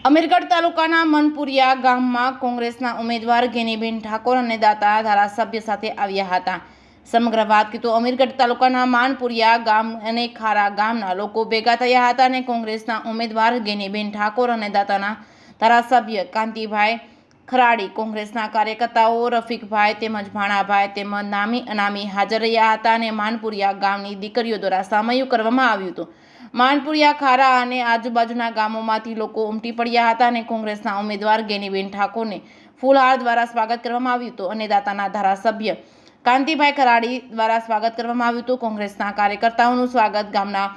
અમીરગઢ તાલુકાના મનપુરિયા ગામમાં કોંગ્રેસના ઉમેદવાર ગેનીબેન ઠાકોર અને દાતા ધારાસભ્ય સાથે આવ્યા હતા। સમગ્ર વાત કરીએ તો અમીરગઢ તાલુકાના માનપુરિયા ગામ અને ખારા ગામના લોકો ભેગા થયા હતા અને કોંગ્રેસના ઉમેદવાર ગેનીબેન ઠાકોર અને દાતાના ધારાસભ્ય કાંતિભાઈ ખરાડી, કોંગ્રેસના કાર્યકર્તાઓ રફીકભાઈ તેમજ ભાણાભાઈ તેમજ નામી અનામી હાજર રહ્યા હતા અને માનપુરિયા ગામની દીકરીઓ દ્વારા સામૈયું કરવામાં આવ્યું હતું। માનપુરિયા, ખારા અને આજુબાજુના ગામોમાંથી લોકો ઉમટી પડ્યા હતા અને કોંગ્રેસના ઉમેદવાર ગેનીબેન ઠાકોરને ફૂલહાર દ્વારા સ્વાગત કરવામાં આવ્યું હતું અને દાતાના ધારાસભ્ય કાંતિભાઈ ખરાડી દ્વારા સ્વાગત કરવામાં આવ્યું હતું। કોંગ્રેસના કાર્યકર્તાઓનું સ્વાગત ગામના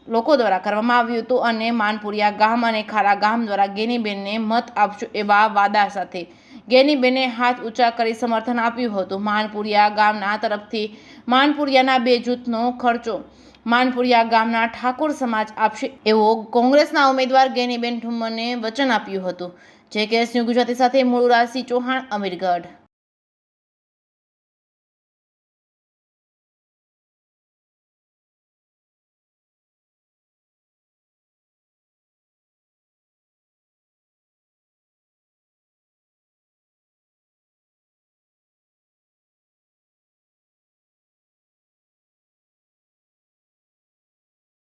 લોકો દ્વારા કરવામાં આવ્યું હતું અને માનપુરિયા ગામ અને ખારા ગામ દ્વારા ગેનીબેનને મત આપશો એવા વાદા સાથે ગેનીબેને હાથ ઊંચા કરી સમર્થન આપ્યું હતું। માનપુરિયા ગામના તરફથી માનપુરિયાના 2 જૂથનો ખર્ચો માનપુરિયા ગામના ઠાકોર સમાજ આપશે એવો કોંગ્રેસના ઉમેદવાર ગેનીબેન ઠુમ્મરને વચન આપ્યું હતું। જે કે ન્યૂઝ ગુજરાતી સાથે મૂળરાજસિંહ ચૌહાણ, અમીરગઢ।